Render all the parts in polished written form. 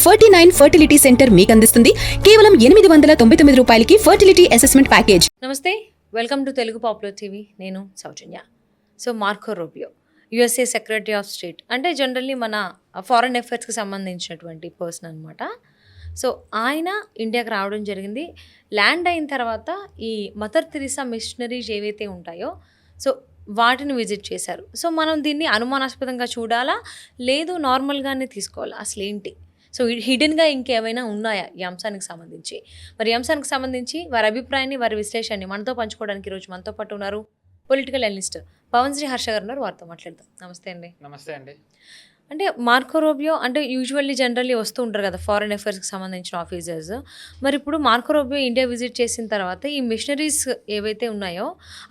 49 fertility centre మీకు అందిస్తుంది కేవలం 899 రూపాయలకి ఫర్టిలిటీ అసెస్మెంట్ ప్యాకేజ్. నమస్తే, welcome to Telugu popular TV. నేను Sowjanya. So Marco Rubio USA secretary of state, అంటే జనరల్లీ మన ఫారెన్ అఫైర్స్కి సంబంధించినటువంటి పర్సన్ అనమాట. సో ఆయన ఇండియాకి రావడం జరిగింది. ల్యాండ్ అయిన తర్వాత ఈ మదర్ తెరిసా మిషనరీస్ ఏవైతే ఉంటాయో సో వాటిని విజిట్ చేశారు. సో మనం దీన్ని అనుమానాస్పదంగా చూడాలా, లేదు నార్మల్గానే తీసుకోవాలా, అసలు ఏంటి? సో హిడెన్గా ఇంకేమైనా ఉన్నాయా ఈ అంశానికి సంబంధించి? మరి ఈ అంశానికి సంబంధించి వారి అభిప్రాయాన్ని, వారి విశ్లేషణని మనతో పంచుకోవడానికి ఈరోజు మనతో పాటు ఉన్నారు పొలిటికల్ అనలిస్ట్ పవన్శ్రీ హర్ష గారు ఉన్నారు. వారితో మాట్లాడదాం. నమస్తే అండి. నమస్తే అండి. అంటే మార్కో రూబియో అంటే జనరల్లీ వస్తూ ఉంటారు కదా ఫారెన్ అఫైర్స్కి సంబంధించిన ఆఫీసర్స్. మరి ఇప్పుడు మార్కో రూబియో ఇండియా విజిట్ చేసిన తర్వాత ఈ మిషనరీస్ ఏవైతే ఉన్నాయో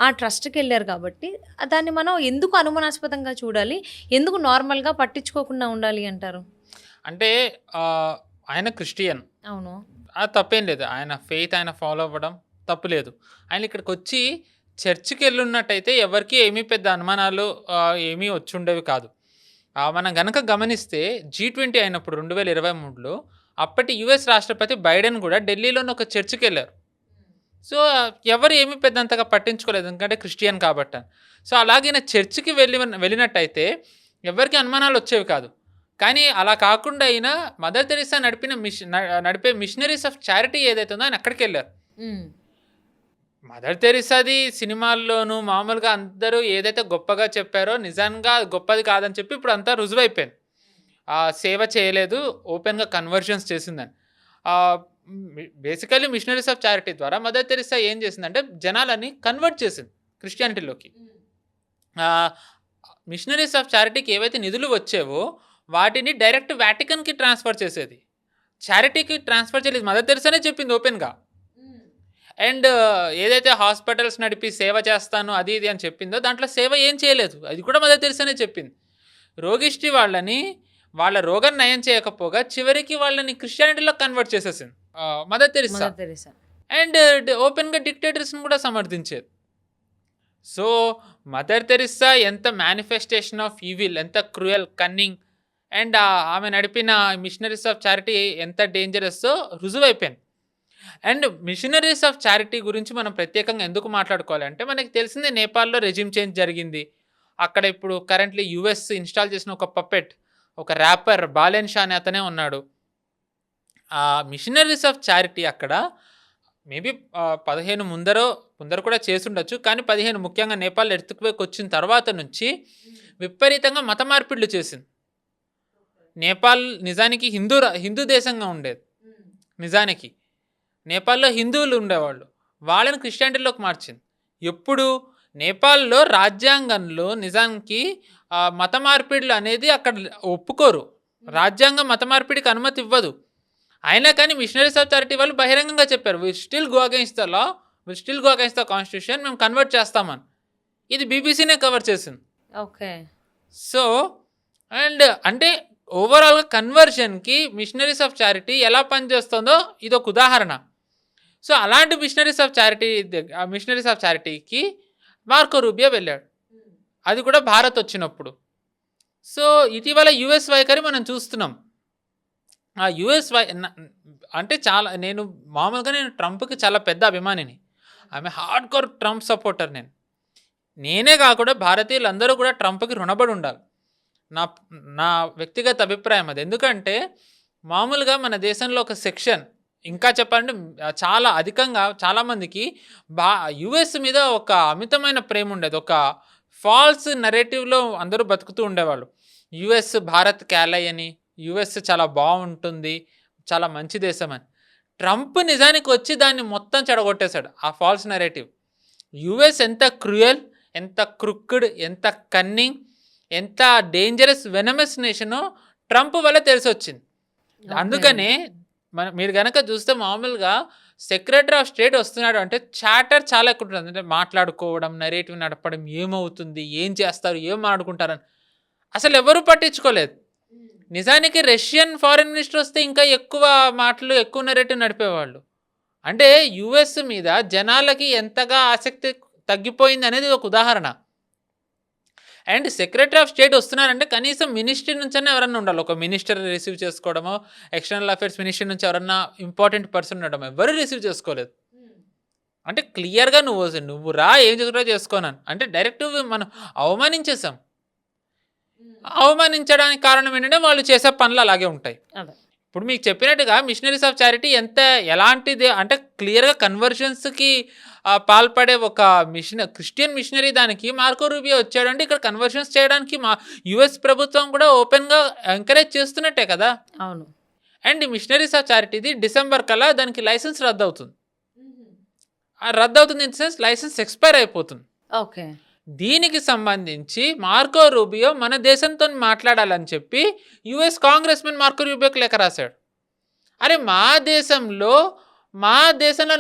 ఆ ట్రస్ట్కి వెళ్ళారు కాబట్టి దాన్ని మనం ఎందుకు అనుమానాస్పదంగా చూడాలి, ఎందుకు నార్మల్గా పట్టించుకోకుండా ఉండాలి అంటారు? అంటే ఆయన క్రిస్టియన్, అవును, తప్పేం లేదు. ఆయన ఫెయిత్ ఆయన ఫాలో అవ్వడం తప్పు లేదు. ఆయన ఇక్కడికి వచ్చి చర్చికి వెళ్ళున్నట్టయితే ఎవరికి ఏమీ పెద్ద అనుమానాలు ఏమీ వచ్చి ఉండేవి కాదు. మనం గనక గమనిస్తే G20 అయినప్పుడు 2023లో అప్పటి యుఎస్ రాష్ట్రపతి బైడెన్ కూడా ఢిల్లీలోని ఒక చర్చికి వెళ్ళారు. సో ఎవరు ఏమీ పెద్దంతగా పట్టించుకోలేదు, ఎందుకంటే క్రిస్టియన్ కాబట్టి. సో అలాగే చర్చికి వెళ్ళినట్టయితే ఎవరికి అనుమానాలు వచ్చేవి కాదు. కానీ అలా కాకుండా అయినా మదర్ తెరిసా నడిపే మిషనరీస్ ఆఫ్ చారిటీ ఏదైతే ఉందో ఆయన అక్కడికి వెళ్ళారు. మదర్ తెరిసాది సినిమాల్లోనూ మామూలుగా అందరూ ఏదైతే గొప్పగా చెప్పారో నిజంగా గొప్పది కాదని చెప్పి ఇప్పుడు అంతా రుజువైపోయింది. సేవ చేయలేదు, ఓపెన్గా కన్వర్షన్స్ చేసిందని. బేసికల్లీ మిషనరీస్ ఆఫ్ చారిటీ ద్వారా మదర్ తెరిసా ఏం చేసిందంటే జనాలని కన్వర్ట్ చేసింది క్రిస్టియానిటీలోకి. మిషనరీస్ ఆఫ్ చారిటీకి ఏవైతే నిధులు వచ్చేవో వాటిని డైరెక్ట్ వాటికన్కి ట్రాన్స్ఫర్ చేసేది, చారిటీకి ట్రాన్స్ఫర్ చేయలేదు. మదర్ తెరిసానే చెప్పింది ఓపెన్గా. అండ్ ఏదైతే హాస్పిటల్స్ నడిపి సేవ చేస్తాను అది ఇది అని చెప్పిందో దాంట్లో సేవ ఏం చేయలేదు, అది కూడా మదర్ తెరిసానే చెప్పింది. రోగిష్టి వాళ్ళని వాళ్ళ రోగం నయం చేయకపోగా చివరికి వాళ్ళని క్రిస్టియానిటీలో కన్వర్ట్ చేసేసింది మదర్ తెరిసా. అండ్ ఓపెన్గా డిక్టేటర్స్ని కూడా సమర్థించేది. సో మదర్ తెరిసా ఎంత మేనిఫెస్టేషన్ ఆఫ్ ఈవిల్, ఎంత క్రూయల్, కన్నింగ్, అండ్ ఆమె నడిపిన మిషనరీస్ ఆఫ్ చారిటీ ఎంత డేంజరస్ రుజువైపోయింది. అండ్ మిషనరీస్ ఆఫ్ చారిటీ గురించి మనం ప్రత్యేకంగా ఎందుకు మాట్లాడుకోవాలి అంటే మనకి తెలిసిందే నేపాల్లో రెజిమ్ చేంజ్ జరిగింది. అక్కడ ఇప్పుడు కరెంట్లీ యుఎస్ ఇన్స్టాల్ చేసిన ఒక పప్పెట్, ఒక ర్యాపర్ బాలెన్ షా అనే అతనే ఉన్నాడు. ఆ మిషనరీస్ ఆఫ్ చారిటీ అక్కడ మేబీ 15 ముందర కూడా చేసుండొచ్చు, కానీ 15 ముఖ్యంగా నేపాల్ ఎర్త్క్వేక్ వచ్చిన తర్వాత నుంచి విపరీతంగా మత మార్పిడులు చేసింది. నేపాల్ నిజానికి హిందూ దేశంగా ఉండేది. నిజానికి నేపాల్లో హిందువులు ఉండేవాళ్ళు, వాళ్ళని క్రిస్టియానిటీలోకి మార్చింది. ఎప్పుడు నేపాల్లో రాజ్యాంగంలో నిజానికి మత మార్పిడులు అనేది అక్కడ ఒప్పుకోరు, రాజ్యాంగం మత మార్పిడికి అనుమతి ఇవ్వదు. అయినా కానీ మిషనరీస్ ఆఫ్ చారిటీ వాళ్ళు బహిరంగంగా చెప్పారు, will still go against the law, will still go against the constitution, మేము కన్వర్ట్ చేస్తామని. ఇది బీబీసీనే కవర్ చేసింది. ఓకే. సో అండ్ అంటే ఓవరాల్గా కన్వర్షన్కి మిషనరీస్ ఆఫ్ చారిటీ ఎలా పనిచేస్తుందో ఇది ఒక ఉదాహరణ. సో అలాంటి మిషనరీస్ ఆఫ్ చారిటీకి మార్కో రూబియో వెళ్ళాడు, అది కూడా భారత్ వచ్చినప్పుడు. సో ఇటీవల యుఎస్ వైఖరి మనం చూస్తున్నాం. ఆ యుఎస్ అంటే నేను ట్రంప్కి చాలా పెద్ద అభిమానిని. ఆమె హార్డ్ కోర్ ట్రంప్ సపోర్టర్. నేనే కాకుండా భారతీయులందరూ కూడా ట్రంప్కి రుణపడి ఉండాలి. నా వ్యక్తిగత అభిప్రాయం అది. ఎందుకంటే మామూలుగా మన దేశంలో ఒక సెక్షన్, ఇంకా చెప్పాలంటే చాలా అధికంగా చాలామందికి యుఎస్ మీద ఒక అమితమైన ప్రేమ ఉండేది. ఒక ఫాల్స్ నెరేటివ్లో అందరూ బతుకుతూ ఉండేవాళ్ళు. యుఎస్ భారత్ క్యాలై అని, యుఎస్ చాలా బాగుంటుంది, చాలా మంచి దేశం అని. ట్రంప్ నిజానికి వచ్చి దాన్ని మొత్తం చెడగొట్టేశాడు, ఆ ఫాల్స్ నెరేటివ్. యుఎస్ ఎంత క్రూయల్, ఎంత క్రుక్డ్, ఎంత కన్నింగ్, ఎంత డేంజరస్ వెనమస్ నేషనో ట్రంప్ వల్ల తెలిసి వచ్చింది. అందుకనే మీరు కనుక చూస్తే మామూలుగా సెక్రటరీ ఆఫ్ స్టేట్ వస్తున్నాడు అంటే చాటర్ చాలా ఎక్కువ ఉంటుంది. అంటే మాట్లాడుకోవడం, నెరేటివ్ నడపడం, ఏమవుతుంది, ఏం చేస్తారు, ఏం ఆడుకుంటారని అసలు ఎవరూ పట్టించుకోలేదు. నిజానికి రష్యన్ ఫారిన్ మినిస్టర్ వస్తే ఇంకా ఎక్కువ మాటలు, ఎక్కువ నెరేటివ్ నడిపేవాళ్ళు. అంటే యుఎస్ మీద జనాలకి ఎంతగా ఆసక్తి తగ్గిపోయింది అనేది ఒక ఉదాహరణ. అండ్ సెక్రటరీ ఆఫ్ స్టేట్ వస్తున్నారంటే కనీసం మినిస్ట్రీ నుంచైనా ఎవరన్నా ఉండాలి. ఒక మినిస్టర్ రిసీవ్ చేసుకోవడమో, ఎక్స్టర్నల్ అఫేర్స్ మినిస్ట్రీ నుంచి ఎవరన్నా ఇంపార్టెంట్ పర్సన్ ఉండడం, ఎవరు రిసీవ్ చేసుకోలేదు. అంటే క్లియర్గా నువ్వు రా, ఏం చేసుకుంటా చేసుకోనాను అంటే డైరెక్ట్ మనం అవమానించేసాం. అవమానించడానికి కారణం ఏంటంటే వాళ్ళు చేసే పనులు అలాగే ఉంటాయి. అదే. ఇప్పుడు మీకు చెప్పినట్టుగా మిషనరీస్ ఆఫ్ చారిటీ ఎలాంటిది అంటే క్లియర్గా కన్వర్షన్స్కి పాల్పడే ఒక క్రిస్టియన్ మిషనరీ దానికి మార్కో రూబియో వచ్చాడంటే ఇక్కడ కన్వర్షన్స్ చేయడానికి మా యుఎస్ ప్రభుత్వం కూడా ఓపెన్గా ఎంకరేజ్ చేస్తున్నట్టే కదా. అవును. అండ్ మిషనరీస్ ఆఫ్ చారిటీది డిసెంబర్ కల్లా దానికి లైసెన్స్ రద్దు అవుతుంది. రద్దు అవుతుంది ఇన్ సెన్స్ లైసెన్స్ ఎక్స్పైర్ అయిపోతుంది. ఓకే. దీనికి సంబంధించి మార్కో రూబియో మన దేశంతో మాట్లాడాలని చెప్పి యుఎస్ కాంగ్రెస్మెన్ మార్కో రూబియోకి లేఖ రాశాడు. అరే మా దేశంలో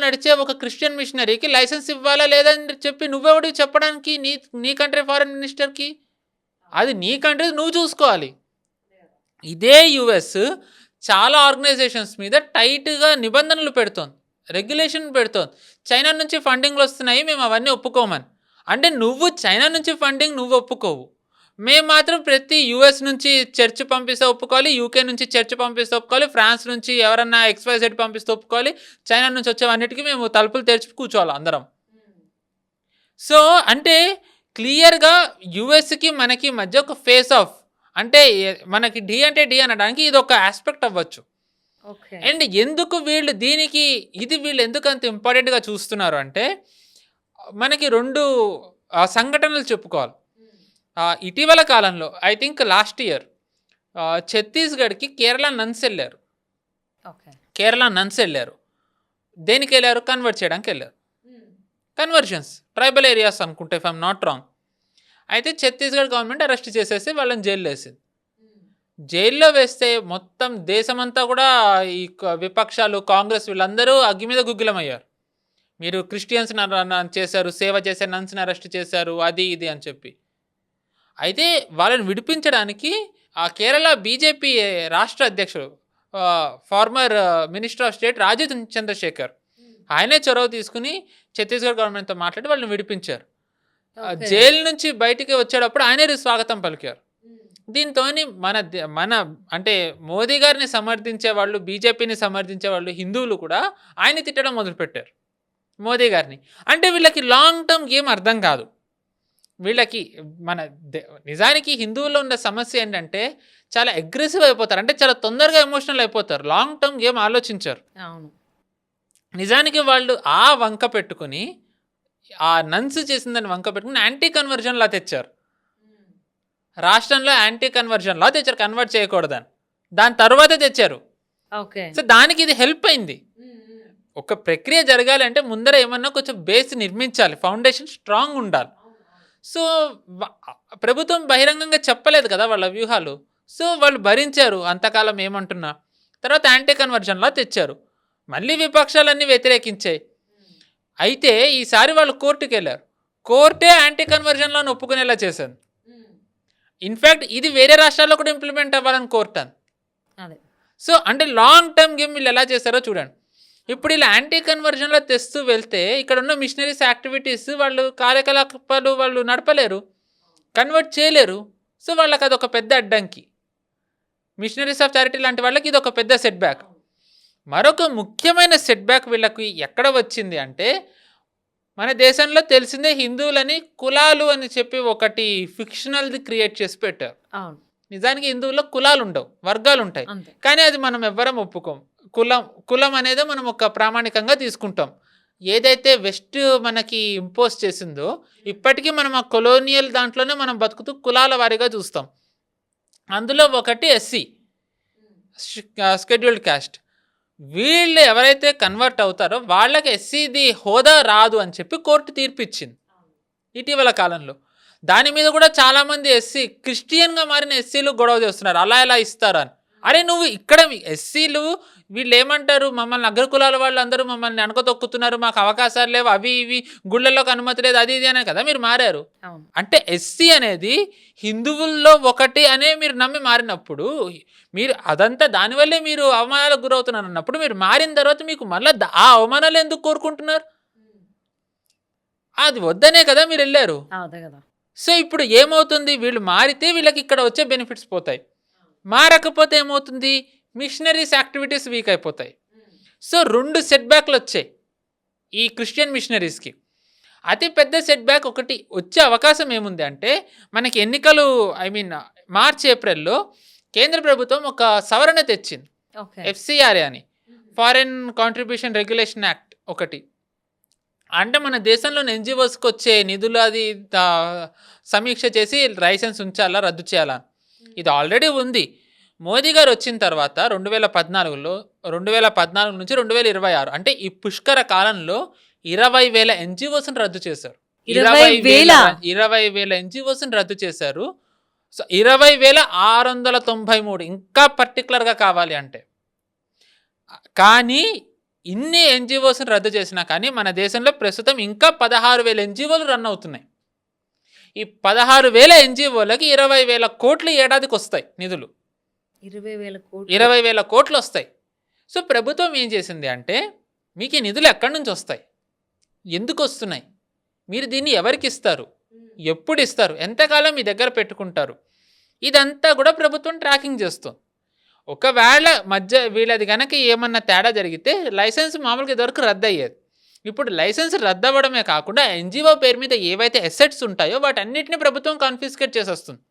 నడిచే ఒక క్రిస్టియన్ మిషనరీకి లైసెన్స్ ఇవ్వాలా లేదని చెప్పి నువ్వెవడికి చెప్పడానికి నీ కంట్రీ ఫారెన్ మినిస్టర్కి? అది నీ కంట్రీ నువ్వు చూసుకోవాలి. ఇదే యుఎస్ చాలా ఆర్గనైజేషన్స్ మీద టైట్గా నిబంధనలు పెడుతోంది, రెగ్యులేషన్ పెడుతోంది. చైనా నుంచి ఫండింగ్లు వస్తున్నాయి, మేము అవన్నీ ఒప్పుకోమని. అంటే నువ్వు చైనా నుంచి ఫండింగ్ నువ్వు ఒప్పుకోవు, మేము మాత్రం ప్రతి యుఎస్ నుంచి చర్చ్ పంపిస్తే ఒప్పుకోవాలి, యూకే నుంచి చర్చ్ పంపిస్తే ఒప్పుకోవాలి, ఫ్రాన్స్ నుంచి ఎవరన్నా XYZ పంపిస్తే ఒప్పుకోవాలి, చైనా నుంచి వచ్చేవన్నిటికీ మేము తలుపులు తెరిచి కూర్చోవాలి అందరం. సో అంటే క్లియర్గా యుఎస్కి మనకి మధ్య ఒక ఫేస్ ఆఫ్, అంటే మనకి డి అంటే డి అనడానికి ఇది ఒక ఆస్పెక్ట్ అవ్వచ్చు. ఓకే. అండ్ ఎందుకు వీళ్ళు వీళ్ళు ఎందుకు అంత ఇంపార్టెంట్గా చూస్తున్నారు అంటే మనకి 2 సంఘటనలు చెప్పుకోవాలి. ఇటీవల కాలంలో ఐ థింక్ లాస్ట్ ఇయర్ ఛత్తీస్గఢ్కి కేరళ నన్స్ వెళ్ళారు. ఓకే. కేరళ నన్స్ వెళ్ళారు. దేనికి వెళ్ళారు? కన్వర్ట్ చేయడానికి వెళ్ళారు. కన్వర్షన్స్ ట్రైబల్ ఏరియాస్ అనుకుంటే ఇఫ్ ఐఎమ్ నాట్ రాంగ్. అయితే ఛత్తీస్గఢ్ గవర్నమెంట్ అరెస్ట్ చేసేసి వాళ్ళని జైల్లో వేసింది. జైల్లో వేస్తే మొత్తం దేశమంతా కూడా ఈ విపక్షాలు, కాంగ్రెస్ వీళ్ళందరూ అగ్గి మీద గుగ్గిలమయ్యారు. మీరు క్రిస్టియన్స్ని చేశారు, సేవ చేసే నన్స్ని అరెస్ట్ చేశారు, అది ఇది అని చెప్పి. అయితే వాళ్ళని విడిపించడానికి ఆ కేరళ బీజేపీ రాష్ట్ర అధ్యక్షుడు former minister of state Rajeev Chandrasekhar ఆయనే చొరవ తీసుకుని ఛత్తీస్గఢ్ గవర్నమెంట్తో మాట్లాడి వాళ్ళని విడిపించారు. జైలు నుంచి బయటికి వచ్చేటప్పుడు ఆయనే స్వాగతం పలికారు. దీంతో మన అంటే మోదీ గారిని సమర్థించే వాళ్ళు, బీజేపీని సమర్థించే వాళ్ళు హిందువులు కూడా ఆయన తిట్టడం మొదలుపెట్టారు మోదీ గారిని. అంటే వీళ్ళకి లాంగ్ టర్మ్ గేమ్ అర్థం కాదు. వీళ్ళకి నిజానికి హిందువుల్లో ఉన్న సమస్య ఏంటంటే చాలా అగ్రెసివ్ అయిపోతారు, అంటే చాలా తొందరగా ఎమోషనల్ అయిపోతారు, లాంగ్ టర్మ్ గేమ్ ఆలోచించారు. అవును. నిజానికి వాళ్ళు ఆ వంక పెట్టుకుని, ఆ నన్స్ చేసిందని వంక పెట్టుకుని యాంటీ కన్వర్జన్ లా తెచ్చారు. రాష్ట్రంలో యాంటీ కన్వర్జన్ లా తెచ్చారు, కన్వర్ట్ చేయకూడదని. దాని తర్వాతే తెచ్చారు. ఓకే. సో దానికి ఇది హెల్ప్ అయింది. ఒక ప్రక్రియ జరగాలి అంటే ముందర ఏమన్నా కొంచెం బేస్ నిర్మించాలి, ఫౌండేషన్ స్ట్రాంగ్ ఉండాలి. సో ప్రభుత్వం బహిరంగంగా చెప్పలేదు కదా వాళ్ళ వ్యూహాలు. సో వాళ్ళు భరించారు అంతకాలం ఏమంటున్నా. తర్వాత యాంటీ కన్వర్జన్లా తెచ్చారు, మళ్ళీ విపక్షాలన్నీ వ్యతిరేకించాయి. అయితే ఈసారి వాళ్ళు కోర్టుకు వెళ్ళారు, కోర్టే యాంటీ కన్వర్జన్లను ఒప్పుకునేలా చేశారు. ఇన్ఫ్యాక్ట్ ఇది వేరే రాష్ట్రాల్లో కూడా ఇంప్లిమెంట్ అవ్వాలని కోర్టు అని. అదే. సో అంటే లాంగ్ టర్మ్ గేమ్ వీళ్ళు ఎలా చేస్తారో చూడండి. ఇప్పుడు ఇలా యాంటీ కన్వర్జన్లో తెస్తూ వెళ్తే ఇక్కడ ఉన్న మిషనరీస్ యాక్టివిటీస్ వాళ్ళు కార్యకలాపాలు వాళ్ళు నడపలేరు, కన్వర్ట్ చేయలేరు. సో వాళ్ళకి అదొక పెద్ద అడ్డంకి. మిషనరీస్ ఆఫ్ చారిటీ లాంటి వాళ్ళకి ఇది ఒక పెద్ద సెట్ బ్యాక్. మరొక ముఖ్యమైన సెట్ బ్యాక్ వీళ్ళకి ఎక్కడ వచ్చింది అంటే, మన దేశంలో తెలిసిందే హిందువులని కులాలు అని చెప్పి ఒకటి ఫిక్షనల్ది క్రియేట్ చేసి పెట్టారు. అవును. నిజానికి హిందువుల్లో కులాలు ఉండవు, వర్గాలు ఉంటాయి. అంతే. కానీ అది మనం ఎవ్వరం ఒప్పుకోం. కులం అనేది మనం ఒక ప్రామాణికంగా తీసుకుంటాం. ఏదైతే వెస్ట్ మనకి ఇంపోజ్ చేసిందో ఇప్పటికీ మనం ఆ కొలోనియల్ దాంట్లోనే మనం బతుకుతూ కులాల వారీగా చూస్తాం. అందులో ఒకటి ఎస్సీ, షెడ్యూల్డ్ క్యాస్ట్. వీళ్ళు ఎవరైతే కన్వర్ట్ అవుతారో వాళ్ళకి ఎస్సీది హోదా రాదు అని చెప్పి కోర్టు తీర్పు ఇచ్చింది ఇటీవల కాలంలో. దాని మీద కూడా చాలామంది క్రిస్టియన్గా మారిన ఎస్సీలు గొడవ చేస్తున్నారు, అలా ఎలా ఇస్తారా అని. అరే నువ్వు ఇక్కడ ఎస్సీలు వీళ్ళు ఏమంటారు, మమ్మల్ని అగ్రకులాల వాళ్ళు అందరూ మమ్మల్ని అనకతొక్కుతున్నారు, మాకు అవకాశాలు లేవు, అవి ఇవి గుళ్ళల్లోకి అనుమతి లేదు, అది ఇది అనే కదా మీరు మారారు. అంటే ఎస్సీ అనేది హిందువుల్లో ఒకటి అనే మీరు నమ్మి మారినప్పుడు, మీరు అదంతా దానివల్లే మీరు అవమానాలకు గురవుతున్నారు అన్నప్పుడు, మీరు మారిన తర్వాత మీకు మళ్ళీ ఆ అవమానాలు ఎందుకు కోరుకుంటున్నారు? అది వద్దనే కదా మీరు వెళ్ళారు. అదే కదా. సో ఇప్పుడు ఏమవుతుంది, వీళ్ళు మారితే వీళ్ళకి ఇక్కడ వచ్చే బెనిఫిట్స్ పోతాయి, మారకపోతే ఏమవుతుంది, మిషనరీస్ యాక్టివిటీస్ వీక్ అయిపోతాయి. సో 2 సెట్ బ్యాక్లు వచ్చాయి ఈ క్రిస్టియన్ మిషనరీస్కి. అతి పెద్ద సెట్ బ్యాక్ ఒకటి వచ్చే అవకాశం ఏముంది అంటే, మనకి ఎన్నికలు మార్చ్ ఏప్రిల్లో కేంద్ర ప్రభుత్వం ఒక సవరణ తెచ్చింది, ఓకే. FCRA అని, ఫారెన్ కాంట్రిబ్యూషన్ రెగ్యులేషన్ యాక్ట్ ఒకటి. అంటే మన దేశంలోని ఎన్జిఓస్కి వచ్చే నిధులు అది సమీక్ష చేసి లైసెన్స్ ఉంచాలా రద్దు చేయాలా, ఇది ఆల్రెడీ ఉంది. మోదీ గారు వచ్చిన తర్వాత 2014 నుంచి 2026 అంటే ఈ పుష్కర కాలంలో 20,000 ఎన్జిఓస్ని రద్దు చేశారు. 20,000 ఎన్జిఓస్ని రద్దు చేశారు. సో 20,693 ఇంకా పర్టికులర్గా కావాలి అంటే. కానీ ఇన్ని ఎన్జిఓస్ని రద్దు చేసినా కానీ మన దేశంలో ప్రస్తుతం ఇంకా 16,000 ఎన్జిఓలు రన్ అవుతున్నాయి. ఈ 16,000 ఎన్జిఓలకి 20,000 కోట్లు ఏడాదికి వస్తాయి నిధులు, 20,000 కోట్లు వస్తాయి. సో ప్రభుత్వం ఏం చేసింది అంటే, మీకు ఈ నిధులు ఎక్కడి నుంచి వస్తాయి, ఎందుకు వస్తున్నాయి, మీరు దీన్ని ఎవరికి ఇస్తారు, ఎప్పుడు ఇస్తారు, ఎంతకాలం మీ దగ్గర పెట్టుకుంటారు, ఇదంతా కూడా ప్రభుత్వం ట్రాకింగ్ చేస్తుంది. ఒకవేళ మధ్య వీళ్ళది కనుక ఏమన్నా తేడా జరిగితే లైసెన్స్ మామూలుగా ఇదివరకు రద్దు అయ్యేది. ఇప్పుడు లైసెన్స్ రద్దు అవ్వడమే కాకుండా ఎన్జిఓ పేరు మీద ఏవైతే అసెట్స్ ఉంటాయో వాటన్నిటిని ప్రభుత్వం కాన్ఫిస్కేట్ చేసేస్తుంది.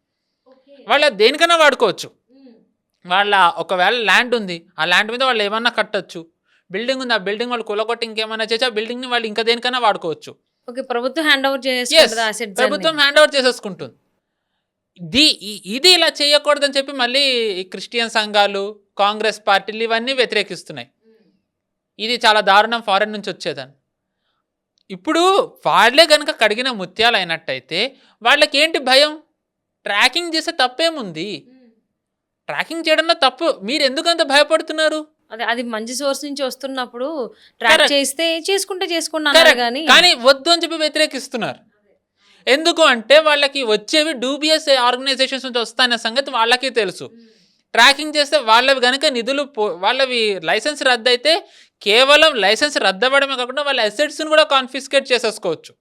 వాళ్ళు దేనికైనా వాడుకోవచ్చు. వాళ్ళ ఒకవేళ ల్యాండ్ ఉంది, ఆ ల్యాండ్ మీద వాళ్ళు ఏమన్నా కట్టచ్చు, బిల్డింగ్ ఉంది, ఆ బిల్డింగ్ వాళ్ళు కూలగొట్టి ఇంకేమన్నా చేసి ఆ బిల్డింగ్ని వాళ్ళు ఇంకా దేనికైనా వాడుకోవచ్చు. ప్రభుత్వం హ్యాండ్ ఓవర్ ప్రభుత్వం హ్యాండ్ ఓవర్ చేసేసుకుంటుంది. ఇది ఇలా చేయకూడదని చెప్పి మళ్ళీ క్రిస్టియన్ సంఘాలు, కాంగ్రెస్ పార్టీలు ఇవన్నీ వ్యతిరేకిస్తున్నాయి. ఇది చాలా దారుణం ఫారెన్ నుంచి వచ్చేదని. ఇప్పుడు వాళ్ళే కనుక కడిగిన ముత్యాలు అయినట్టయితే వాళ్ళకి ఏంటి భయం, ట్రాకింగ్ చేసే తప్పేముంది, ట్రాకింగ్ చేయడంలో తప్పు, మీరు ఎందుకంత భయపడుతున్నారు? అది మంచి సోర్స్ నుంచి వస్తున్నప్పుడు ట్రాక్ చేస్తే చేసుకున్నారు కానీ వద్దు అని చెప్పి వ్యతిరేకిస్తున్నారు. ఎందుకు అంటే వాళ్ళకి వచ్చేవి డూబియస్ ఆర్గనైజేషన్స్ నుంచి వస్తాయన్న సంగతి వాళ్ళకి తెలుసు. ట్రాకింగ్ చేస్తే వాళ్ళవి కనుక నిధులు వాళ్ళవి లైసెన్స్ రద్దు అయితే కేవలం లైసెన్స్ రద్దు అవ్వడమే కాకుండా వాళ్ళ అసెట్స్ని కూడా కాన్ఫిస్కేట్ చేసేసుకోవచ్చు.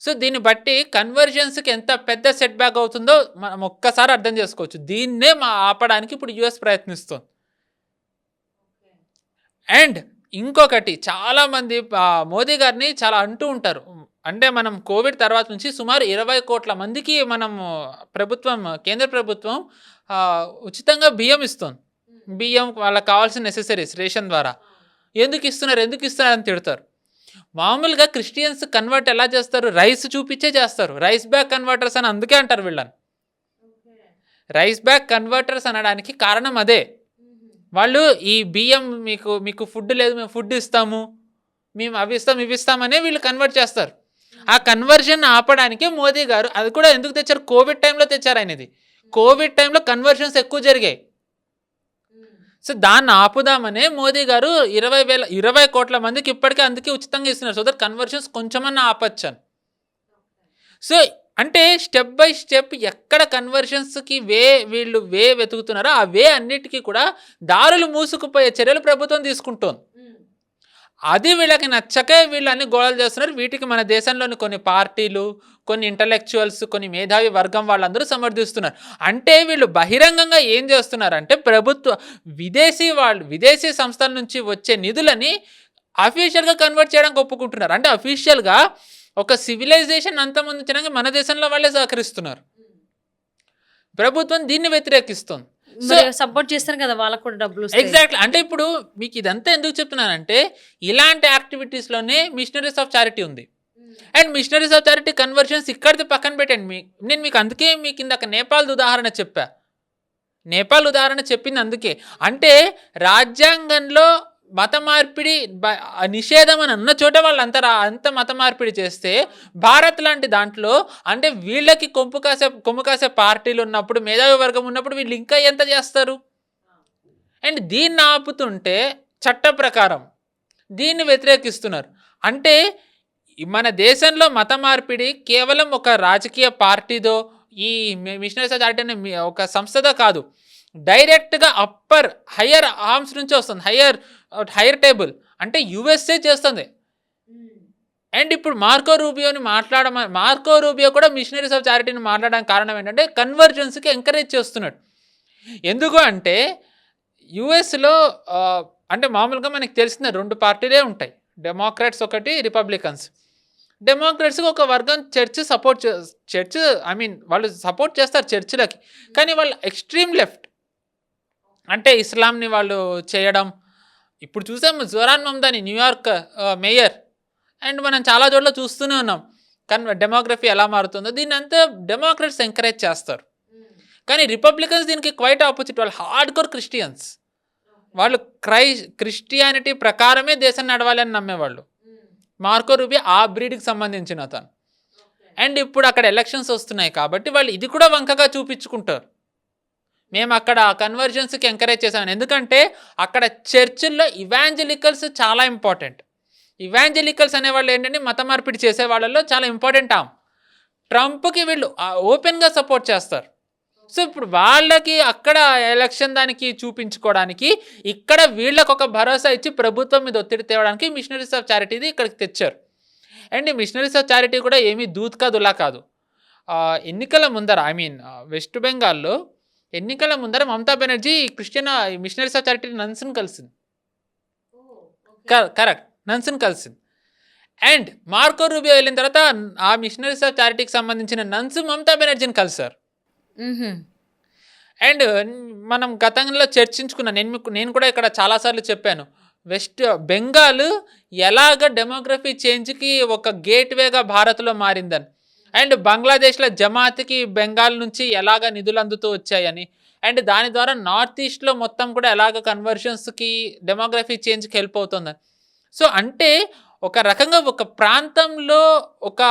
సో దీన్ని బట్టి కన్వర్జన్స్కి ఎంత పెద్ద సెట్ బ్యాక్ అవుతుందో మనం ఒక్కసారి అర్థం చేసుకోవచ్చు. దీన్నే ఆపడానికి ఇప్పుడు యుఎస్ ప్రయత్నిస్తుంది. అండ్ ఇంకొకటి, చాలామంది మోదీ గారిని చాలా అంటూ ఉంటారు, అంటే మనం కోవిడ్ తర్వాత నుంచి సుమారు 20 కోట్ల మందికి మనం కేంద్ర ప్రభుత్వం ఉచితంగా బియ్యం ఇస్తుంది. బియ్యం వాళ్ళకి కావాల్సిన నెసెసరీస్ రేషన్ ద్వారా ఎందుకు ఇస్తున్నారు అని తిడతారు. మామూలుగా క్రిస్టియన్స్ కన్వర్ట్ ఎలా చేస్తారు, రైస్ చూపించే చేస్తారు. రైస్ బ్యాగ్ కన్వర్టర్స్ అని అందుకే అంటారు వీళ్ళని. రైస్ బ్యాగ్ కన్వర్టర్స్ అనడానికి కారణం అదే. వాళ్ళు ఈ బియ్యం మీకు ఫుడ్ లేదు, మేము ఫుడ్ ఇస్తాము, మేము అవి ఇస్తామనే వీళ్ళు కన్వర్ట్ చేస్తారు. ఆ కన్వర్జన్ ఆపడానికే మోదీ గారు అది కూడా ఎందుకు తెచ్చారు, కోవిడ్ టైంలో తెచ్చారు. ఆయనది కోవిడ్ టైంలో కన్వర్షన్స్ ఎక్కువ జరిగాయి. సో దాన్ని ఆపుదామనే మోదీ గారు 20 కోట్ల మందికి ఇప్పటికే అందుకే ఉచితంగా ఇస్తున్నారు. సో దట్ కన్వర్షన్స్ కొంచెమన్నా ఆపచ్చాను. సో అంటే స్టెప్ బై స్టెప్ ఎక్కడ కన్వర్షన్స్కి వీళ్ళు వెతుకుతున్నారో ఆ అన్నిటికీ కూడా దారులు మూసుకుపోయే చర్యలు ప్రభుత్వం తీసుకుంటోంది. అది వీళ్ళకి నచ్చకే వీళ్ళు అన్ని గోడలు చేస్తున్నారు. వీటికి మన దేశంలోని కొన్ని పార్టీలు, కొన్ని ఇంటలెక్చువల్స్, కొన్ని మేధావి వర్గం వాళ్ళందరూ సమర్థిస్తున్నారు. అంటే వీళ్ళు బహిరంగంగా ఏం చేస్తున్నారంటే విదేశీ సంస్థల నుంచి వచ్చే నిధులని అఫీషియల్గా కన్వర్ట్ చేయడానికి ఒప్పుకుంటున్నారు. అంటే అఫీషియల్గా ఒక సివిలైజేషన్ అంతమొందించడానికి మన దేశంలో వాళ్ళే సహకరిస్తున్నారు. ప్రభుత్వం దీన్ని వ్యతిరేకిస్తుంది. సపోర్ట్ చేస్తారు కదా, వాళ్ళకు కూడా డబ్బులు. ఎగ్జాక్ట్లీ. అంటే ఇప్పుడు మీకు ఇదంతా ఎందుకు చెప్తున్నానంటే ఇలాంటి యాక్టివిటీస్లోనే మిషనరీస్ ఆఫ్ చారిటీ ఉంది. And machineries of charity conversions ఇక్కడితో పక్కన పెట్టండి. నేను మీకు అందుకే మీకు ఇందాక నేపాల్ ఉదాహరణ చెప్పింది అందుకే. అంటే రాజ్యాంగంలో మత మార్పిడి నిషేధం అని అన్న చోట వాళ్ళు అంత మత మార్పిడి చేస్తే భారత్ లాంటి దాంట్లో అంటే వీళ్ళకి కొమ్ము కాసే పార్టీలు ఉన్నప్పుడు, మేధావి వర్గం ఉన్నప్పుడు వీళ్ళు ఇంకా ఎంత చేస్తారు? అండ్ దీన్ని ఆపుతుంటే చట్ట ప్రకారం దీన్ని వ్యతిరేకిస్తున్నారు. అంటే మన దేశంలో మత మార్పిడి కేవలం ఒక రాజకీయ పార్టీదో ఈ మిషనరీస్ ఆఫ్ చారిటీ అనే ఒక సంస్థదో కాదు, డైరెక్ట్గా హయ్యర్ ఆర్మ్స్ నుంచి వస్తుంది, హయ్యర్ టేబుల్. అంటే యుఎస్ఏ చేస్తుంది. అండ్ ఇప్పుడు మార్కో రూబియో కూడా మిషనరీస్ ఆఫ్ చారిటీని మాట్లాడడానికి కారణం ఏంటంటే కన్వర్జెన్స్కి ఎంకరేజ్ చేస్తున్నాడు. ఎందుకు అంటే యుఎస్లో అంటే మామూలుగా మనకి తెలిసిన 2 పార్టీలే ఉంటాయి, డెమోక్రాట్స్ ఒకటి, రిపబ్లికన్స్. డెమోక్రాట్స్కి ఒక వర్గం వాళ్ళు సపోర్ట్ చేస్తారు చర్చిలకి, కానీ వాళ్ళు ఎక్స్ట్రీమ్ లెఫ్ట్, అంటే ఇస్లాంని వాళ్ళు చేయడం. ఇప్పుడు చూసాము Zohran Mamdani New York mayor, and మనం చాలా చోట్ల చూస్తూనే ఉన్నాం డెమోగ్రఫీ ఎలా మారుతుందో. దీన్ని అంతా డెమోక్రాట్స్ ఎంకరేజ్ చేస్తారు, కానీ రిపబ్లికన్స్ దీనికి క్వైట్ ఆపోజిట్. వాళ్ళు హార్డ్ కోర్ క్రిస్టియన్స్, వాళ్ళు క్రిస్టియానిటీ ప్రకారమే దేశం నడవాలని నమ్మేవాళ్ళు. మార్కో రూబియో ఆ బ్రీడ్కి సంబంధించిన అతను. అండ్ ఇప్పుడు అక్కడ ఎలక్షన్స్ వస్తున్నాయి కాబట్టి వాళ్ళు ఇది కూడా వంకగా చూపించుకుంటారు, మేము అక్కడ కన్వర్జెన్స్కి ఎంకరేజ్ చేసామని. ఎందుకంటే అక్కడ చర్చిల్లో ఇవాంజలికల్స్ చాలా ఇంపార్టెంట్. ఇవాంజలికల్స్ అనేవాళ్ళు ఏంటంటే మత మార్పిడి చేసే వాళ్ళలో చాలా ఇంపార్టెంట్. ట్రంప్కి వీళ్ళు ఓపెన్గా సపోర్ట్ చేస్తారు. సో ఇప్పుడు వాళ్ళకి అక్కడ ఎలక్షన్ దానికి చూపించుకోవడానికి ఇక్కడ వీళ్ళకి ఒక భరోసా ఇచ్చి ప్రభుత్వం మీద ఒత్తిడి తేవడానికి మిషనరీస్ ఆఫ్ చారిటీది ఇక్కడికి తెచ్చారు. అండ్ ఈ మిషనరీస్ ఆఫ్ చారిటీ కూడా ఏమీ దూత్ కాదు, ఉలా కాదు. ఎన్నికల ముందర వెస్ట్ బెంగాల్లో ఎన్నికల ముందర Mamata Banerjee Christian Missionaries of Charity నన్స్ని కలిసింది. కరెక్ట్, నన్స్ని కలిసింది. అండ్ మార్కో రూబియో వెళ్ళిన తర్వాత ఆ మిషనరీస్ ఆఫ్ చారిటీకి సంబంధించిన నన్స్ మమతా బెనర్జీని కలిశారు. అండ్ మనం గతంలో చర్చించుకున్నాను, నేను కూడా ఇక్కడ చాలాసార్లు చెప్పాను, వెస్ట్ బెంగాల్ ఎలాగ డెమోగ్రఫీ చేంజ్కి ఒక గేట్వేగా భారత్లో మారిందని. అండ్ బంగ్లాదేశ్లో జమాత్కి బెంగాల్ నుంచి ఎలాగ నిధులు అందుతూ వచ్చాయని, అండ్ దాని ద్వారా నార్త్ ఈస్ట్లో మొత్తం కూడా ఎలాగ కన్వర్షన్స్కి డెమోగ్రఫీ చేంజ్కి హెల్ప్ అవుతుందని. సో అంటే ఒక రకంగా ఒక ప్రాంతంలో ఒక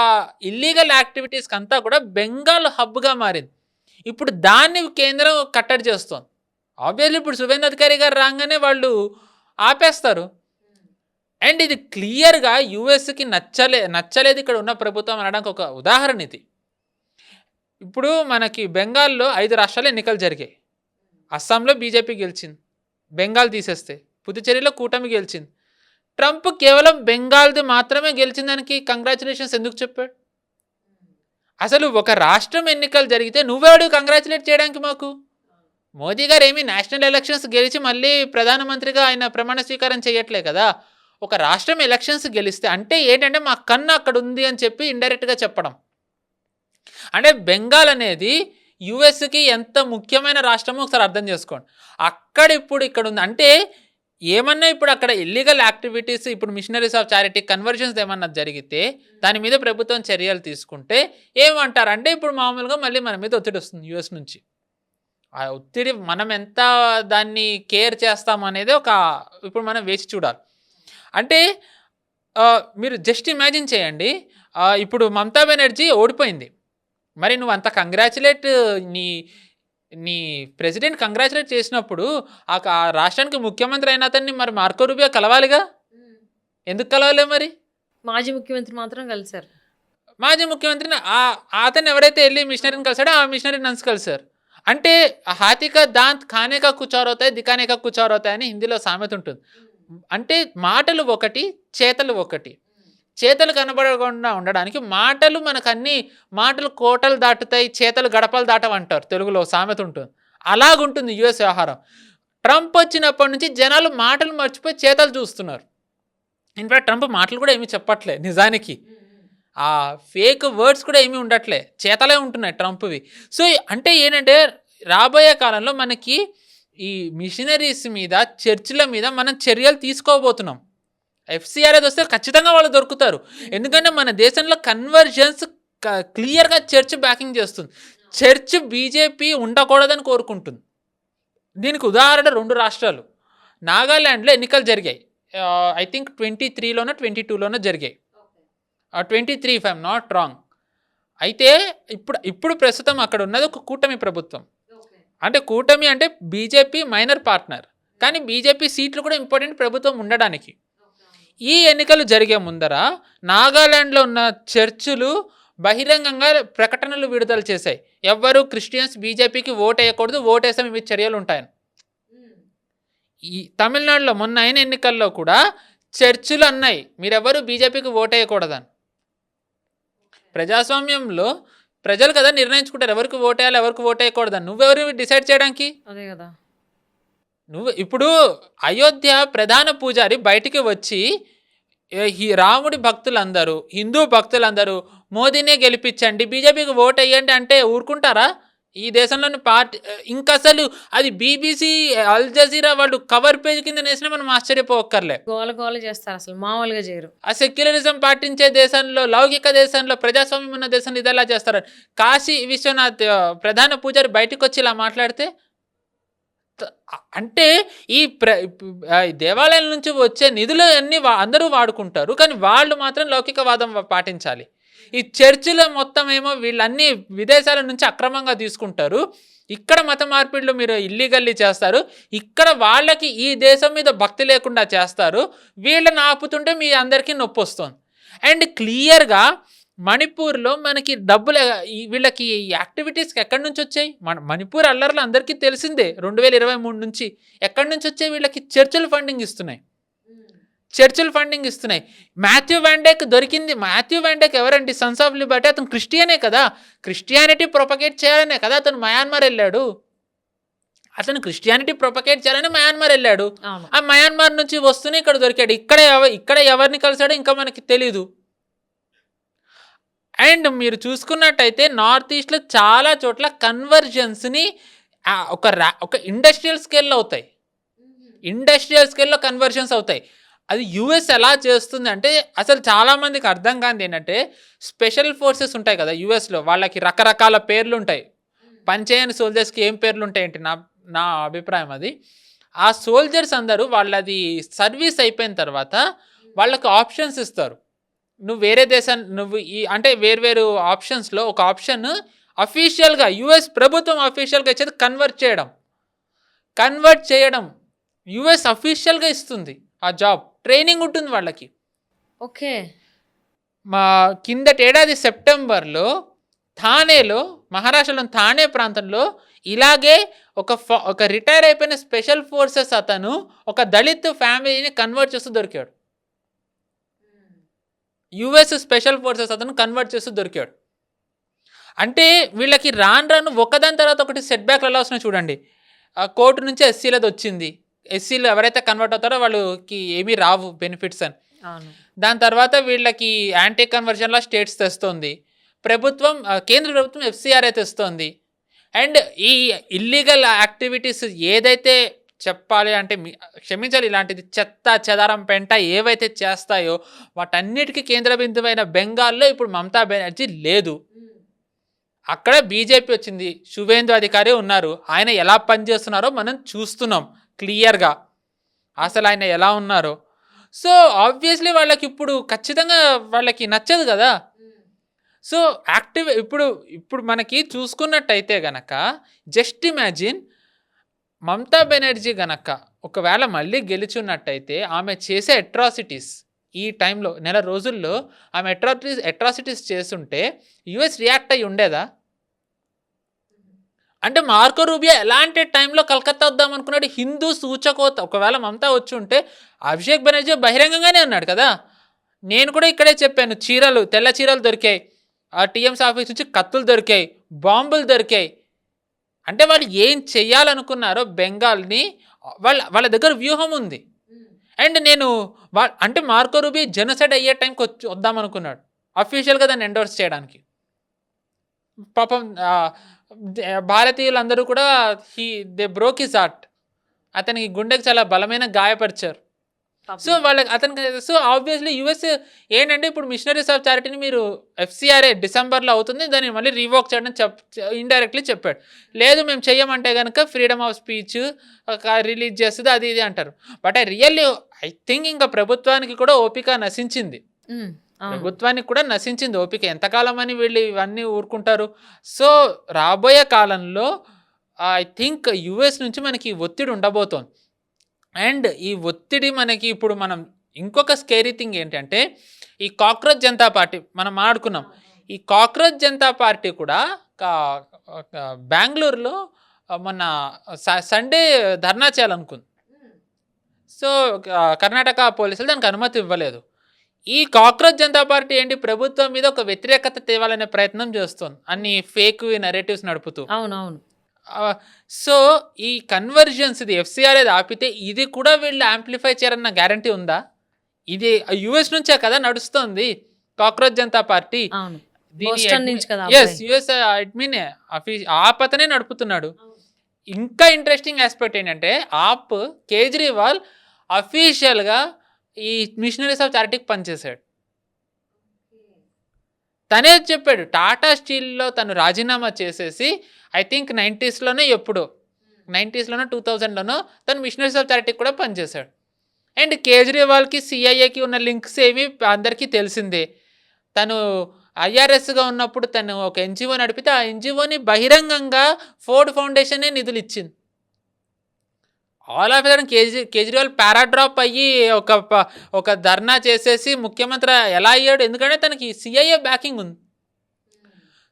ఇల్లీగల్ యాక్టివిటీస్కి అంతా కూడా బెంగాల్ హబ్గా మారింది. ఇప్పుడు దాన్ని కేంద్రం కట్టడి చేస్తుంది. ఆబ్వియస్లీ ఇప్పుడు సువేంద్ర అధికారి గారు రాగానే వాళ్ళు ఆపేస్తారు. అండ్ ఇది క్లియర్గా యూఎస్కి నచ్చలేదు ఇక్కడ ఉన్న ప్రభుత్వం అనడానికి ఒక ఉదాహరణ ఇది. ఇప్పుడు మనకి బెంగాల్లో 5 రాష్ట్రాలు ఎన్నికలు జరిగాయి. అస్సాంలో బీజేపీ గెలిచింది, బెంగాల్ తీసేస్తే. పుదుచ్చేరిలో కూటమి గెలిచింది. ట్రంప్ కేవలం బెంగాల్ది మాత్రమే గెలిచిందానికి కంగ్రాచులేషన్స్ ఎందుకు చెప్పాడు? అసలు ఒక రాష్ట్రం ఎన్నికలు జరిగితే నువ్వేడు కంగ్రాచులేట్ చేయడానికి? మాకు మోదీ గారు ఏమీ నేషనల్ ఎలక్షన్స్ గెలిచి మళ్ళీ ప్రధానమంత్రిగా ఆయన ప్రమాణ స్వీకారం చేయట్లే కదా. ఒక రాష్ట్రం ఎలక్షన్స్ గెలిస్తే అంటే ఏంటంటే మా కన్ను అక్కడ ఉంది అని చెప్పి ఇండైరెక్ట్గా చెప్పడం. అంటే బెంగాల్ అనేది యుఎస్కి ఎంత ముఖ్యమైన రాష్ట్రమో ఒకసారి అర్థం చేసుకోండి. ఇప్పుడు ఇక్కడ ఉంది అంటే ఏమన్నా ఇప్పుడు అక్కడ ఇల్లీగల్ యాక్టివిటీస్, ఇప్పుడు మిషనరీస్ ఆఫ్ చారిటీ కన్వర్జన్స్ ఏమన్నా జరిగితే దాని మీద ప్రభుత్వం చర్యలు తీసుకుంటే ఏమంటారంటే ఇప్పుడు మామూలుగా మళ్ళీ మన మీద ఒత్తిడి వస్తుంది యుఎస్ నుంచి. ఆ ఒత్తిడి మనం ఎంత దాన్ని కేర్ చేస్తామనేది ఇప్పుడు మనం వేచి చూడాలి. అంటే మీరు జస్ట్ ఇమాజిన్ చేయండి, ఇప్పుడు మమతా బెనర్జీ ఓడిపోయింది, మరి నువ్వు అంత కంగ్రాచులేట్ నీ ప్రెసిడెంట్ కంగ్రాచులేట్ చేసినప్పుడు ఆ రాష్ట్రానికి ముఖ్యమంత్రి అయిన అతన్ని మరి మార్కో రూబియో కలవాలిగా. ఎందుకు కలవలే? మరి మాజీ ముఖ్యమంత్రి మాత్రం కలిశారు. మాజీ ముఖ్యమంత్రిని అతను ఎవరైతే వెళ్ళి మిషనరీని కలిసాడో ఆ మిషనరీ నన్స్ కలిశారు. అంటే హాతిక దాంత్ ఖానేకా కుచార్ అవుతాయి, దికానేకా కుచార్ అవుతాయి అని హిందీలో సామెత ఉంటుంది. అంటే మాటలు ఒకటి, చేతలు ఒకటి. చేతలు కనబడకుండా ఉండడానికి మాటలు కోటలు దాటుతాయి, చేతలు గడపలు దాటవంటారు, తెలుగులో సామెత ఉంటుంది. అలాగుంటుంది యుఎస్ వ్యవహారం. ట్రంప్ వచ్చినప్పటి నుంచి జనాలు మాటలు మర్చిపోయి చేతలు చూస్తున్నారు. ఇన్ఫాక్ట్ ట్రంప్ మాటలు కూడా ఏమీ చెప్పట్లే, నిజానికి ఆ ఫేక్ వర్డ్స్ కూడా ఏమీ ఉండట్లే, చేతలే ఉంటున్నాయి ట్రంప్వి. సో అంటే ఏంటంటే రాబోయే కాలంలో మనకి ఈ మిషనరీస్ మీద, చర్చిల మీద మనం చర్యలు తీసుకోబోతున్నాం. ఎఫ్సిఆర్ఏ వస్తే ఖచ్చితంగా వాళ్ళు దొరుకుతారు. ఎందుకంటే మన దేశంలో కన్వర్జన్స్ క్లియర్గా చర్చ్ బ్యాకింగ్ చేస్తుంది. చర్చ్ బీజేపీ ఉండకూడదని కోరుకుంటుంది. దీనికి ఉదాహరణ 2 రాష్ట్రాలు. నాగాల్యాండ్లో ఎన్నికలు జరిగాయి, ఐ థింక్ 23లోనో 22లోనో జరిగాయి, 23 ఇఫ్ ఐఎమ్ నాట్ రాంగ్. అయితే ఇప్పుడు ప్రస్తుతం అక్కడ ఉన్నది ఒక కూటమి ప్రభుత్వం. అంటే కూటమి అంటే బీజేపీ మైనర్ పార్ట్నర్, కానీ బీజేపీ సీట్లు కూడా ఇంపార్టెంట్ ప్రభుత్వం ఉండడానికి. ఈ ఎన్నికలు జరిగే ముందర నాగాల్యాండ్లో ఉన్న చర్చిలు బహిరంగంగా ప్రకటనలు విడుదల చేశాయి, ఎవ్వరూ క్రిస్టియన్స్ బీజేపీకి ఓటు వేయకూడదు, ఓటేస్తే మీ చర్యలు ఉంటాయని. ఈ తమిళనాడులో మొన్న అయిన ఎన్నికల్లో కూడా చర్చిలు అన్నాయి మీరెవరు బీజేపీకి ఓటేయకూడదని. ప్రజాస్వామ్యంలో ప్రజలు కదా నిర్ణయించుకుంటారు ఎవరికి ఓటేయాలి ఎవరికి ఓటేయకూడదని. నువ్వెవరు డిసైడ్ చేయడానికి? అదే కదా. నువ్వు ఇప్పుడు అయోధ్య ప్రధాన పూజారి బయటికి వచ్చి రాముడి భక్తులందరూ హిందూ భక్తులందరూ మోదీనే గెలిపించండి బీజేపీకి ఓట్ వేయండి అంటే ఊరుకుంటారా? ఈ దేశంలోని పార్టీ ఇంకా అసలు అది బీబీసీ అల్ జజీరా వాళ్ళు కవర్ పేజ్ కింద వేసినా మనం ఆశ్చర్యపోక్కర్లే. గోల గోల చేస్తారు, అసలు మామూలుగా చేయరు. ఆ సెక్యులరిజం పాటించే దేశంలో లౌకిక దేశంలో ప్రజాస్వామ్యం ఉన్న దేశంలో ఇదెలా చేస్తారు? కాశీ విశ్వనాథ్ ప్రధాన పూజారి బయటకు వచ్చి ఇలా మాట్లాడితే అంటే ఈ దేవాలయాల నుంచి వచ్చే నిధులు అన్నీ అందరూ వాడుకుంటారు కానీ వాళ్ళు మాత్రం లౌకికవాదం పాటించాలి. ఈ చర్చిల మొత్తం ఏమో వీళ్ళన్నీ విదేశాల నుంచి అక్రమంగా తీసుకుంటారు. ఇక్కడ మత మార్పిడులు మీరు ఇల్లీగల్లీ చేస్తారు. ఇక్కడ వాళ్ళకి ఈ దేశం మీద భక్తి లేకుండా చేస్తారు. వీళ్ళని ఆపుతుంటే మీ అందరికీ నొప్పి వస్తుంది. అండ్ క్లియర్గా మణిపూర్లో మనకి డబ్బులు వీళ్ళకి యాక్టివిటీస్కి ఎక్కడి నుంచి వచ్చాయి? మణిపూర్ అల్లర్లు అందరికీ తెలిసిందే. 2023 నుంచి ఎక్కడి నుంచి వచ్చాయి? వీళ్ళకి చర్చిల్ ఫండింగ్ ఇస్తున్నాయి. మాథ్యూ వ్యాండేక్ దొరికింది. మాథ్యూ వ్యాండేక్ ఎవరండి? Sons of Liberty. అతను క్రిస్టియనే కదా. క్రిస్టియానిటీ ప్రొపగేట్ చేయాలనే కదా అతను మయన్మార్ వెళ్ళాడు. మయన్మార్ వెళ్ళాడు. ఆ మయన్మార్ నుంచి వస్తూనే ఇక్కడ దొరికాడు. ఇక్కడ ఎవరిని కలిసాడో ఇంకా మనకి తెలీదు. అండ్ మీరు చూసుకున్నట్టయితే నార్త్ ఈస్ట్లో చాలా చోట్ల కన్వర్జన్స్ని ఒక ఇండస్ట్రియల్ స్కేల్లో అవుతాయి. కన్వర్జన్స్ అవుతాయి. అది యుఎస్ ఎలా చేస్తుంది అంటే అసలు చాలామందికి అర్థం కానిది ఏంటంటే స్పెషల్ ఫోర్సెస్ ఉంటాయి కదా యుఎస్లో, వాళ్ళకి రకరకాల పేర్లు ఉంటాయి. పనిచేయని సోల్జర్స్కి ఏం పేర్లు ఉంటాయంటే నా అభిప్రాయం అది. ఆ సోల్జర్స్ అందరూ వాళ్ళది సర్వీస్ అయిపోయిన తర్వాత వాళ్ళకి ఆప్షన్స్ ఇస్తారు. నువ్వు వేరే నువ్వు అంటే వేర్వేరు ఆప్షన్స్లో ఒక ఆప్షన్ అఫీషియల్గా యుఎస్ ప్రభుత్వం అఫీషియల్గా ఇచ్చేది కన్వర్ట్ చేయడం యుఎస్ అఫీషియల్గా ఇస్తుంది. ఆ జాబ్ ట్రైనింగ్ ఉంటుంది వాళ్ళకి. ఓకే. మా కిందటేడాది సెప్టెంబర్లో థానేలో, మహారాష్ట్రలోని థానే ప్రాంతంలో ఇలాగే ఒక రిటైర్ అయిపోయిన స్పెషల్ ఫోర్సెస్ అతను ఒక దళిత్ ఫ్యామిలీని కన్వర్ట్ చేస్తూ దొరికాడు. యుఎస్ స్పెషల్ ఫోర్సెస్ అతను కన్వర్ట్ చేస్తూ దొరికాడు. అంటే వీళ్ళకి రాను ఒకదాని తర్వాత ఒకటి సెట్ బ్యాక్లు ఎలా వస్తున్నాయి చూడండి. కోర్టు నుంచి ఎస్సీలది వచ్చింది. ఎస్సీలు ఎవరైతే కన్వర్ట్ అవుతారో వాళ్ళకి ఏమీ రావు బెనిఫిట్స్ అని. దాని తర్వాత వీళ్ళకి యాంటీ కన్వర్షన్లో స్టేట్స్ తెస్తుంది ప్రభుత్వం, కేంద్ర ప్రభుత్వం ఎఫ్సిఆర్ఏ తెస్తుంది. అండ్ ఈ ఇల్లీగల్ యాక్టివిటీస్ ఏదైతే చెప్పాలి అంటే క్షమించాలి, ఇలాంటిది చెత్త చెదారం పెంట ఏవైతే చేస్తాయో వాటన్నిటికీ కేంద్ర బిందువైన బెంగాల్లో ఇప్పుడు మమతా బెనర్జీ లేదు. అక్కడ బీజేపీ వచ్చింది, శువేందు అధికారి ఉన్నారు. ఆయన ఎలా పనిచేస్తున్నారో మనం చూస్తున్నాం క్లియర్గా, అసలు ఆయన ఎలా ఉన్నారో. సో ఆబ్వియస్లీ వాళ్ళకి ఇప్పుడు ఖచ్చితంగా వాళ్ళకి నచ్చదు కదా. సో ఇప్పుడు మనకి చూసుకున్నట్టయితే గనక జస్ట్ ఇమాజిన్ మమతా బెనర్జీ గనక ఒకవేళ మళ్ళీ గెలుచున్నట్టయితే ఆమె చేసే అట్రాసిటీస్ ఈ టైంలో నెల రోజుల్లో ఆమె అట్రాసిటీస్ చేస్తుంటే యుఎస్ రియాక్ట్ అయ్యి ఉండేదా? అంటే మార్కో రూబియో ఎలాంటి టైంలో కలకత్తా వద్దాం అనుకున్నాడు? హిందూ సూచకోత. ఒకవేళ మమతా వచ్చి ఉంటే అభిషేక్ బెనర్జీ బహిరంగంగానే అన్నాడు కదా, నేను కూడా ఇక్కడే చెప్పాను, తెల్ల చీరలు దొరికాయి, ఆ టీఎంసీ ఆఫీస్ నుంచి కత్తులు దొరికాయి, బాంబులు దొరికాయి. అంటే వాళ్ళు ఏం చెయ్యాలనుకున్నారో బెంగాల్ని వాళ్ళ దగ్గర వ్యూహం ఉంది. అండ్ అంటే మార్కో రూబియో జెనోసైడ్ అయ్యే టైంకి వద్దామనుకున్నాడు అఫీషియల్గా దాన్ని ఎండోర్స్ చేయడానికి. పాపం భారతీయులందరూ కూడా దే బ్రోక్ హిస్ హార్ట్. అతనికి గుండెకి చాలా బలమైన గాయపరిచారు. సో సో ఆబ్వియస్లీ యుఎస్ ఏంటంటే ఇప్పుడు మిషనరీస్ ఆఫ్ చారిటీని మీరు ఎఫ్సిఆర్ఏ డిసెంబర్లో అవుతుంది, దాన్ని మళ్ళీ రీవోక్ చేయడం ఇండైరెక్ట్లీ చెప్పాడు. లేదు మేము చెయ్యమంటే కనుక ఫ్రీడమ్ ఆఫ్ స్పీచ్ రిలీజ్ చేస్తుంది అది ఇది అంటారు. బట్ ఐ థింక్ ఇంకా ప్రభుత్వానికి కూడా ఓపిక నశించింది. ఓపిక. ఎంతకాలం అని వీళ్ళు ఇవన్నీ ఊరుకుంటారు? సో రాబోయే కాలంలో ఐ థింక్ యుఎస్ నుంచి మనకి ఒత్తిడి ఉండబోతోంది. అండ్ ఈ ఒత్తిడి మనకి ఇప్పుడు మనం ఇంకొక స్కేరీ థింగ్ ఏంటంటే ఈ కాక్రోచ్ జనతా పార్టీ మనం మాట్లాడుకున్నాం. ఈ కాక్రోచ్ జనతా పార్టీ కూడా బెంగళూరులో మొన్న సండే ధర్నా చేయాలనుకుంది. సో కర్ణాటక పోలీసులు దానికి అనుమతి ఇవ్వలేదు. ఈ కాక్రోచ్ జనతా పార్టీ ఏంటి, ప్రభుత్వం మీద ఒక వ్యతిరేకత తేవాలనే ప్రయత్నం చేస్తుంది అన్ని ఫేక్ నరేటివ్స్ నడుపుతూ. అవునవును. సో ఈ కన్వర్జన్స్ ఇది ఎఫ్సిఆర్ ఏది ఆపితే ఇది కూడా వీళ్ళు యాంప్లిఫై చేయరన్న గ్యారంటీ ఉందా? ఇది యుఎస్ నుంచే కదా నడుస్తుంది కాక్రోచ్ జనతా పార్టీ. అవును, బోస్టన్ నుంచి కదా ఆ ఎస్ అబ్బాయి. యుఎస్ అడ్మినే ఆపతనే నడుపుతున్నాడు. ఇంకా ఇంట్రెస్టింగ్ ఆస్పెక్ట్ ఏంటంటే ఆప్ కేజ్రీవాల్ అఫీషియల్గా ఈ మిషనరీస్ ఆఫ్ చారిటీకి పనిచేశాడు. తనే చెప్పాడు టాటా స్టీల్లో తను రాజీనామా చేసేసి ఐ థింక్ 90s ఎప్పుడో 90s 2000 తను మిషనరీస్ ఆఫ్ చారిటీకి కూడా పనిచేశాడు. అండ్ కేజ్రీవాల్కి సిఐఏకి ఉన్న లింక్స్ ఏమి అందరికీ తెలిసిందే. తను ఐఆర్ఎస్గా ఉన్నప్పుడు తను ఒక ఎన్జిఓ నడిపితే ఆ ఎన్జిఓని బహిరంగంగా ఫోర్డ్ ఫౌండేషనే నిధులు ఇచ్చింది. ఆల్ ఆఫ్ సడన్ కేజ్రీవాల్ పారాడ్రాప్ అయ్యి ఒక ధర్నా చేసేసి ముఖ్యమంత్రి ఎలా అయ్యాడు? ఎందుకంటే తనకి సిఐఏ బ్యాకింగ్ ఉంది.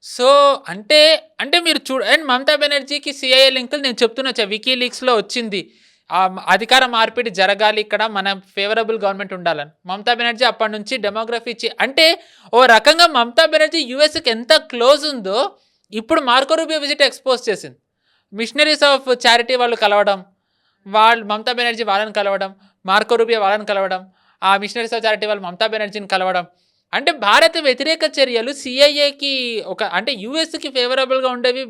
సో అంటే మీరు అండ్ మమతా బెనర్జీకి సిఐఏ లింకులు నేను చెప్తున్నా, వికీలీక్స్లో వచ్చింది. అధికార మార్పిడి జరగాలి, ఇక్కడ మన ఫేవరబుల్ గవర్నమెంట్ ఉండాలని. మమతా బెనర్జీ అప్పటి నుంచి డెమోగ్రఫీ ఇచ్చి అంటే ఓ రకంగా మమతా బెనర్జీ యూఎస్కి ఎంత క్లోజ్ ఉందో ఇప్పుడు మార్కో రూబియో విజిట్ ఎక్స్పోజ్ చేసింది. మిషనరీస్ ఆఫ్ చారిటీ వాళ్ళు కలవడం, మమతా బెనర్జీ వాళ్ళని కలవడం, మార్కో రూబియో వాళ్ళని కలవడం, ఆ మిషనరీస్ ఆఫ్ చారిటీ వాళ్ళు మమతా బెనర్జీని కలవడం. అంటే భారత వ్యతిరేక చర్యలు సిఐఏకి అంటే యూఎస్కి ఫేవరబుల్గా ఉండేవి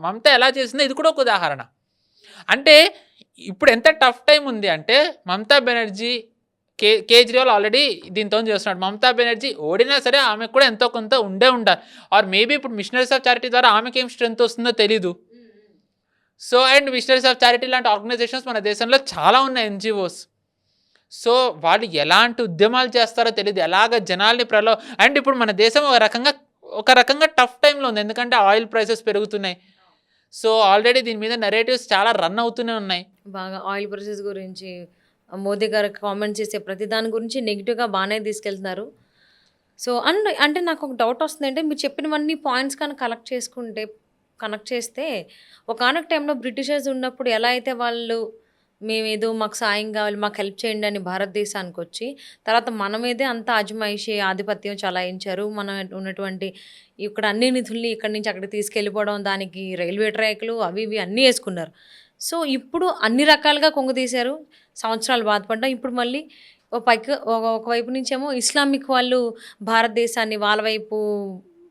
మమతా ఎలా చేసిందో ఇది కూడా ఒక ఉదాహరణ. అంటే ఇప్పుడు ఎంత టఫ్ టైం ఉంది అంటే మమతా బెనర్జీ కేజ్రీవాల్ ఆల్రెడీ దీంతో చేస్తున్నాడు. మమతా బెనర్జీ ఓడినా సరే ఆమెకు కూడా ఎంతో కొంత ఉండాలి. ఆర్ మేబీ ఇప్పుడు మిషనరీస్ ఆఫ్ చారిటీ ద్వారా ఆమెకి ఏం స్ట్రెంత్ వస్తుందో తెలీదు. So and machineries of charity లాంటి ఆర్గనైజేషన్స్ మన దేశంలో చాలా ఉన్నాయి, ఎన్జిఓస్. సో వాళ్ళు ఎలాంటి ఉద్యమాలు చేస్తారో తెలియదు, ఎలాగ జనాల్ని అండ్ ఇప్పుడు మన దేశం ఒక రకంగా టఫ్ టైంలో ఉంది. ఎందుకంటే ఆయిల్ ప్రైసెస్ పెరుగుతున్నాయి. సో ఆల్రెడీ దీని మీద నెరేటివ్స్ చాలా రన్ అవుతూనే ఉన్నాయి. బాగా ఆయిల్ ప్రైసెస్ గురించి మోదీ గారు కామెంట్ చేసే ప్రతి దాని గురించి నెగిటివ్గా బాగానే తీసుకెళ్తున్నారు. సో అంటే నాకు ఒక డౌట్ వస్తుంది, అంటే మీరు చెప్పినవన్నీ పాయింట్స్ కానీ కనెక్ట్ చేస్తే ఒకానొక టైంలో బ్రిటిషర్స్ ఉన్నప్పుడు ఎలా అయితే వాళ్ళు మేమేదో మాకు సాయం కావాలి, మాకు హెల్ప్ చేయండి అని భారతదేశానికి వచ్చి తర్వాత మన మీదే అంత అజమాయిషి ఆధిపత్యం చలాయించారు. మన ఉన్నటువంటి ఇక్కడ అన్ని నిధుల్ని ఇక్కడి నుంచి అక్కడికి తీసుకెళ్ళిపోవడం, దానికి రైల్వే ట్రాక్లు అవి ఇవి అన్నీ వేసుకున్నారు. సో ఇప్పుడు అన్ని రకాలుగా కొంగదీశారు, సంవత్సరాలు బాధపడ్డాం. ఇప్పుడు మళ్ళీ ఒకవైపు నుంచేమో ఇస్లామిక్ వాళ్ళు భారతదేశాన్ని వాళ్ళ వైపు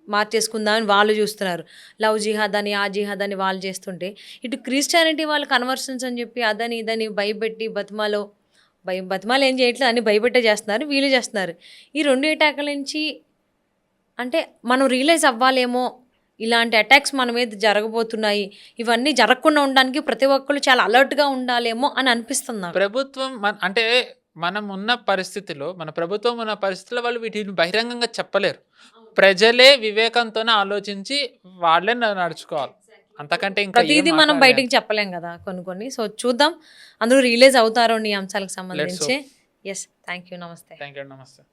మార్చేసుకుందామని వాళ్ళు చూస్తున్నారు. లవ్ జిహాద్ అని, ఆ జిహాద్ అని వాళ్ళు చేస్తుంటే ఇటు క్రిస్టియానిటీ వాళ్ళు కన్వర్షన్స్ అని చెప్పి అదని ఇదని భయపెట్టి బతిమాలు ఏం చేయట్లేదు, అని భయపెట్టే చేస్తున్నారు, వీళ్ళు చేస్తున్నారు. ఈ రెండు అటాకుల నుంచి అంటే మనం రియలైజ్ అవ్వాలేమో, ఇలాంటి అటాక్స్ మన మీద జరగబోతున్నాయి, ఇవన్నీ జరగకుండా ఉండడానికి ప్రతి ఒక్కరు చాలా అలర్ట్గా ఉండాలేమో అని అనిపిస్తుంది నాకు. ప్రభుత్వం అంటే మన ప్రభుత్వం ఉన్న పరిస్థితుల్లో వాళ్ళు వీటిని బహిరంగంగా చెప్పలేరు. ప్రజలే వివేకంతోనే ఆలోచించి వాళ్ళే నడుచుకోవాలి. అంతకంటే ఇంకా ప్రతిదీ మనం బయటికి చెప్పలేం కదా కొన్ని. సో చూద్దాం అందరూ రియలైజ్ అవుతారో ఈ అంశాలకు సంబంధించి. ఎస్, థ్యాంక్ యూ, నమస్తే. థ్యాంక్ యూ, నమస్తే.